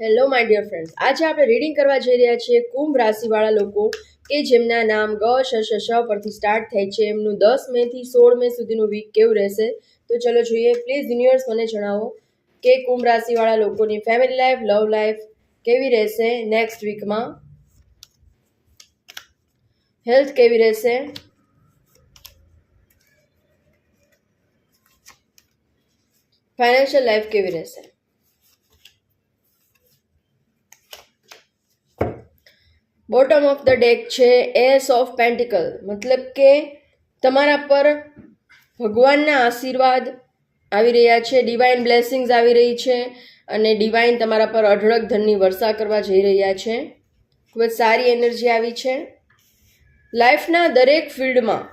Hello my dear friends, આજે આપણે reading કરવા જઈ રહ્યા છીએ કુંભ રાશિવાળા લોકો કે જેમના નામ ગ શ શ પરથી સ્ટાર્ટ થાય છે. એમનું 10 મે થી 16 મે સુધીનું વીક કેવું રહેશે તો ચલો જોઈએ. પ્લીઝ યુનિવર્સ મને જણાવો કે કુંભ રાશિવાળા લોકોની ફેમિલી લાઈફ, લવ લાઈફ કેવી રહેશે નેક્સ્ટ વીકમાં, હેલ્થ કેવી રહેશે, ફાઇનાન્શિયલ લાઈફ કેવી રહેશે. બોટમ ઓફ ધ ડેક છે એસ ઓફ પેન્ટિકલ, મતલબ કે તમારા પર ભગવાનના આશીર્વાદ આવી રહ્યા છે, ડિવાઇન બ્લેસિંગ્સ આવી રહી છે અને ડિવાઇન તમારા પર અઢળક ધનની વર્ષા કરવા જઈ રહ્યા છે. ખૂબ જ સારી એનર્જી આવી છે. લાઈફના દરેક ફિલ્ડમાં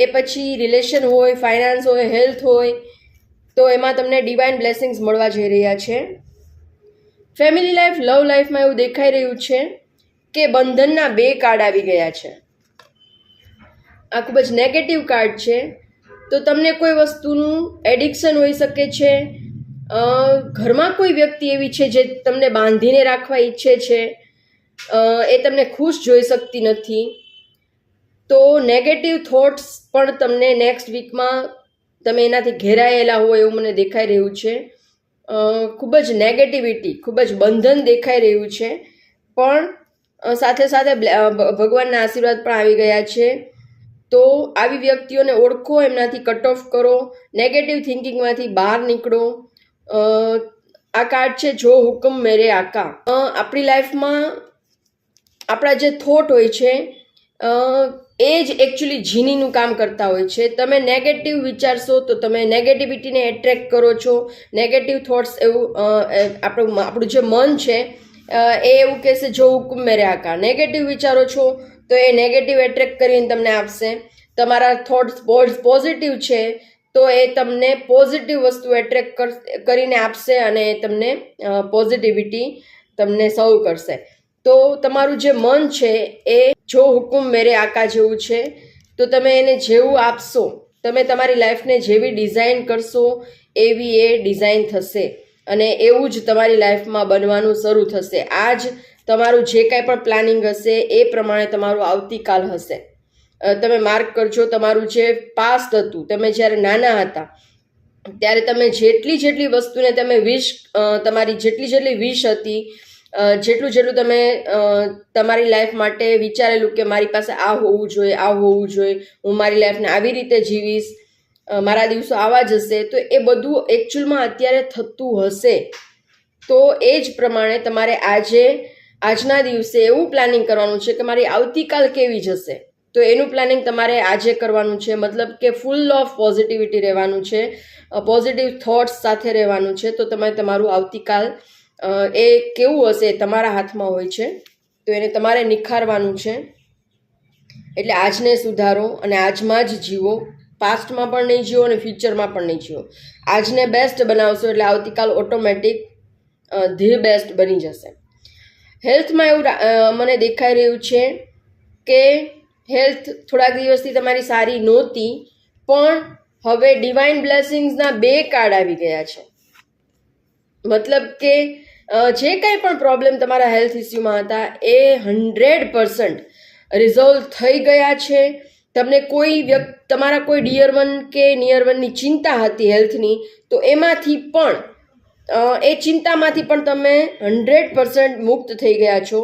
એ પછી રિલેશન હોય, ફાઇનાન્સ હોય, હેલ્થ હોય, તો એમાં તમને ડિવાઇન બ્લેસિંગ્સ મળવા જઈ રહ્યા છે. ફેમિલી લાઈફ, લવ લાઈફમાં એવું દેખાઈ રહ્યું છે કે બંધનના 2 કાર્ડ આવી ગયા છે. આ ખૂબ જ નેગેટિવ કાર્ડ છે. તો તમને કોઈ વસ્તુનું એડિક્શન હોઈ શકે છે, ઘરમાં કોઈ વ્યક્તિ એવી છે જે તમને બાંધીને રાખવા ઈચ્છે છે, એ તમને ખુશ જોઈ શકતી નથી. તો નેગેટિવ થોટ્સ પણ તમને નેક્સ્ટ વીકમાં તમે એનાથી ઘેરાયેલા હોય એવું મને દેખાઈ રહ્યું છે. ખૂબ જ નેગેટિવિટી, ખૂબ જ બંધન દેખાઈ રહ્યું છે. પણ સાથે સાથે ભગવાનના આશીર્વાદ પણ આવી ગયા છે. તો આવી વ્યક્તિઓને ઓળખો, એમનાથી કટ ઓફ કરો, નેગેટિવ થિંકિંગમાંથી બહાર નીકળો. આ કાર્ડ છે જો હુકમ મેરે આકા. આપણી લાઈફમાં આપણા જે થોટ હોય છે એ જ એકચ્યુઅલી જીનીનું કામ કરતા હોય છે. તમે નેગેટિવ વિચારશો તો તમે નેગેટિવિટીને એટ્રેક્ટ કરો છો. નેગેટિવ થોટ્સ એવું આપણું જે મન છે એ એવું કહેશે જો હુકમ મેરે આકા. નેગેટિવ વિચારો છો તો એ નેગેટિવ એટ્રેક્ટ કરીને તમને આપશે. તમારા થોટ્સ પોઝિટિવ છે તો એ તમને પોઝિટિવ વસ્તુ એટ્રેક્ટ કરીને આપશે અને તમને પોઝિટિવિટી તમને સર્વ કરશે. તો તમારું જે મન છે એ જો હુકુમ મેરે આકા જેવું છે. તો તમે એને જેવું આપશો, તમે તમારી લાઈફને જેવી ડિઝાઇન કરશો એવી એ ડિઝાઇન થશે અને એવું જ તમારી લાઈફમાં બનવાનું શરૂ થશે. આજ તમારું જે કાંઈ પણ પ્લાનિંગ હશે એ પ્રમાણે તમારું આવતીકાલ હશે. તમે માર્ક કરજો, તમારું જે પાસ્ટ હતું, તમે જ્યારે નાના હતા ત્યારે તમે જેટલી વસ્તુને તમે તમારી જેટલી વિશ હતી, જેટલું તમે તમારી લાઈફ માટે વિચારેલું કે મારી પાસે આ હોવું જોઈએ, આ હોવું જોઈએ, હું મારી લાઈફને આવી રીતે જીવીશ, મારા દિવસો આવા જ હશે, તો એ બધું એકચ્યુઅલમાં અત્યારે થતું હશે. તો એ જ પ્રમાણે તમારે આજના દિવસે એવું પ્લાનિંગ કરવાનું છે કે મારી આવતીકાલ કેવી જશે. તો એનું પ્લાનિંગ તમારે આજે કરવાનું છે. મતલબ કે ફૂલ ઓફ પોઝિટિવિટી રહેવાનું છે, પોઝિટિવ થોટ્સ સાથે રહેવાનું છે. તો તમે તમારું આવતીકાલ એ કેવું હશે તમારા હાથમાં હોય છે. તો એને તમારે નિખારવાનું છે. એટલે આજને સુધારો અને આજમાં જ જીવો. પાસ્ટમાં પણ નહીં જીવો અને ફ્યુચરમાં પણ નહીં જીવો. આજને બેસ્ટ બનાવશો એટલે આવતીકાલ ઓટોમેટિક ધી બેસ્ટ બની જશે. હેલ્થમાં એવું મને દેખાઈ રહ્યું છે કે હેલ્થ થોડાક દિવસથી તમારી સારી નહોતી, પણ હવે ડિવાઇન બ્લેસિંગ્સના 2 કાર્ડ આવી ગયા છે. મતલબ કે જે કંઈ પણ પ્રોબ્લેમ તમારા હેલ્થ ઇસ્યુમાં હતા એ 100% રિઝોલ્વ થઈ ગયા છે. તમને તમારા કોઈ ડિયર વન કે નિયર વનની ચિંતા હતી હેલ્થની, તો એમાંથી પણ એ ચિંતામાંથી પણ તમે 100% મુક્ત થઈ ગયા છો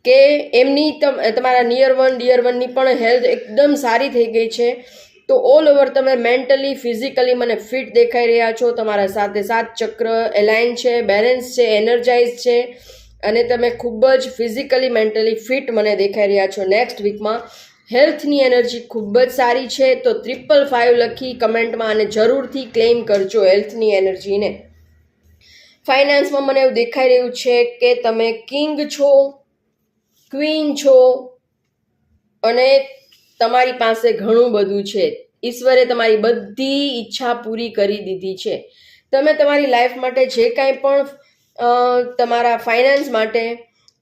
કે એમની તમારા નિયર વન ડિયર વનની પણ હેલ્થ એકદમ સારી થઈ ગઈ છે. તો ઓલ ઓવર તમે મેન્ટલી, ફિઝિકલી મને ફિટ દેખાઈ રહ્યા છો. તમારા સાથે 7 ચક્ર એલાઇન છે, બેલેન્સ છે, એનર્જાઇઝ છે અને તમે ખૂબ જ ફિઝિકલી, મેન્ટલી ફિટ મને દેખાઈ રહ્યા છો. નેક્સ્ટ વીકમાં હેલ્થની એનર્જી ખૂબ જ સારી છે. તો 555 લખી કમેન્ટમાં અને જરૂરથી ક્લેમ કરજો હેલ્થની એનર્જીને. ફાઇનાન્સમાં મને એવું દેખાઈ રહ્યું છે કે તમે કિંગ છો, ક્વીન છો અને તમારી પાસે ઘણું બધું છે. ઈશ્વરે તમારી બધી ઈચ્છા પૂરી કરી દીધી છે. તમે તમારી લાઈફ માટે જે કાંઈ પણ તમારા ફાઇનાન્સ માટે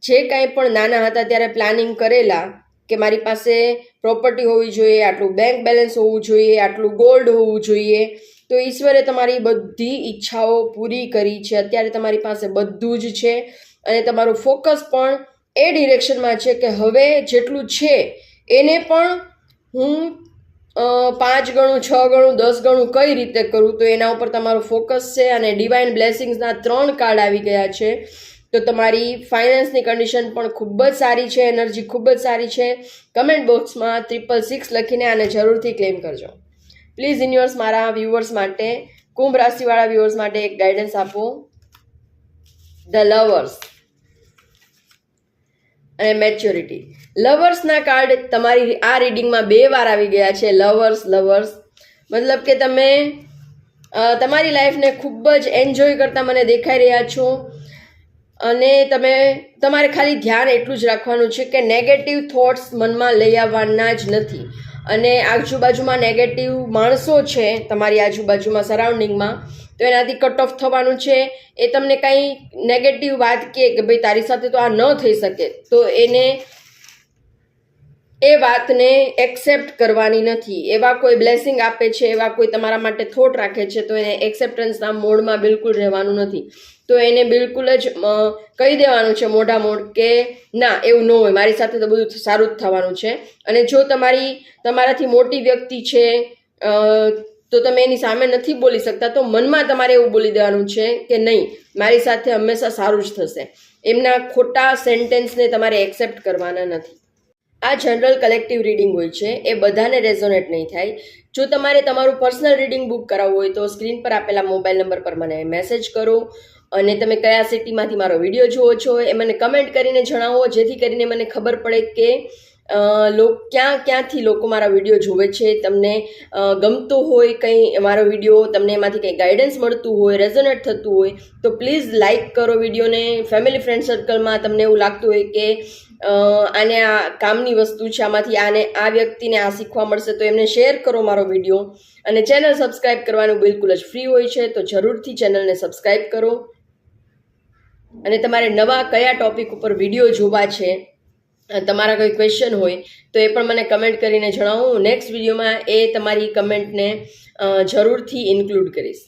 જે કાંઈ પણ નાના હતા ત્યારે પ્લાનિંગ કરેલા કે મારી પાસે પ્રોપર્ટી હોવી જોઈએ, આટલું બેંક બેલેન્સ હોવું જોઈએ, આટલું ગોલ્ડ હોવું જોઈએ, તો ઈશ્વરે તમારી બધી ઈચ્છાઓ પૂરી કરી છે. અત્યારે તમારી પાસે બધું જ છે અને તમારું ફોકસ પણ એ ડિરેક્શનમાં છે કે હવે જેટલું છે એને પણ હું 5 ગણું, 6 ગણું, 10 ગણું કઈ રીતે કરું, તો એના ઉપર તમારું ફોકસ છે. અને ડિવાઇન બ્લેસિંગ્સના 3 કાર્ડ આવી ગયા છે. તો તમારી ફાઇનાન્સની કન્ડિશન પણ ખૂબ જ સારી છે, એનર્જી ખૂબ જ સારી છે. કમેન્ટ બોક્સમાં 666 લખીને આને જરૂરથી ક્લેમ કરજો. પ્લીઝ યુનિવર્સ મારા વ્યુઅર્સ માટે, કુંભ રાશિવાળા વ્યુઅર્સ માટે એક ગાઈડન્સ આપો. ધ લવર્સ અને મેચ્યોરિટી. લવર્સના કાર્ડ તમારી આ રીડિંગમાં 2 વાર આવી ગયા છે. લવર્સ મતલબ કે તમે તમારી લાઈફને ખૂબ જ એન્જોય કરતા મને દેખાઈ રહ્યા છો. અને તમારે ખાલી ધ્યાન એટલું જ રાખવાનું છે કે નેગેટિવ થોટ્સ મનમાં લઈ આવવાના જ નથી. અને આજુબાજુમાં નેગેટિવ માણસો છે તમારી આજુબાજુમાં સરાઉન્ડિંગમાં, તો એનાથી કટ ઓફ થવાનું છે. એ તમને કંઈ નેગેટિવ વાત કહે કે ભાઈ તારી સાથે તો આ ન થઈ શકે, તો એ વાતને એક્સેપ્ટ કરવાની નથી. એવા કોઈ બ્લેસિંગ આપે છે, એવા કોઈ તમારા માટે થોટ રાખે છે, તો એને એક્સેપ્ટન્સના મોડમાં બિલકુલ રહેવાનું નથી. તો એને બિલકુલ જ કહી દેવાનું છે મોઢા મોઢ કે ના, એવું ન હોય, મારી સાથે તો બધું સારું જ થવાનું છે. અને જો તમારાથી મોટી વ્યક્તિ છે તો તમે એની સામે નથી બોલી શકતા, તો મનમાં તમારે એવું બોલી દેવાનું છે કે નહીં, મારી સાથે હંમેશા સારું જ થશે. એમના ખોટા સેન્ટેન્સને તમારે એક્સેપ્ટ કરવાના નથી. આ જનરલ કલેક્ટિવ રીડિંગ હોય છે, એ બધાને રેઝોનેટ નહીં થાય. જો તમારે તમારું પર્સનલ રીડિંગ બુક કરાવવું હોય તો સ્ક્રીન પર આપેલા મોબાઈલ નંબર પર મને મેસેજ કરો. અને તમે કયા સિટીમાંથી મારો વિડીયો જુઓ છો એ મને કમેન્ટ કરીને જણાવો, જેથી કરીને મને ખબર પડે કે ક્યાંથી લોકો મારા વિડીયો જુએ છે. તમને ગમતો હોય કંઈ મારો વિડીયો, તમને એમાંથી કંઈ ગાઈડન્સ મળતું હોય, રેઝોનેટ થતું હોય, તો પ્લીઝ લાઇક કરો વિડીયોને. ફેમિલી ફ્રેન્ડ સર્કલમાં તમને એવું લાગતું હોય કે આને આ કામની વસ્તુ છે, આમાંથી આ વ્યક્તિને આ શીખવા મળશે, તો એમને શેર કરો મારો વિડીયો. અને ચેનલ સબસ્ક્રાઈબ કરવાનું બિલકુલ જ ફ્રી હોય છે, તો જરૂરથી ચેનલને સબસ્ક્રાઈબ કરો. અને તમારે નવા કયા ટોપિક ઉપર વિડીયો જોવા છે, તમારા કોઈ ક્વેશ્ચન હોય તો એ પણ મને કમેન્ટ કરીને જણાવો. હું નેક્સ્ટ વિડીયોમાં એ તમારી કમેન્ટને જરૂરથી ઇન્ક્લુડ કરીશ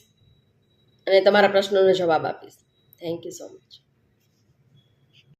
અને તમારા પ્રશ્નોનો જવાબ આપીશ. Thank you so much.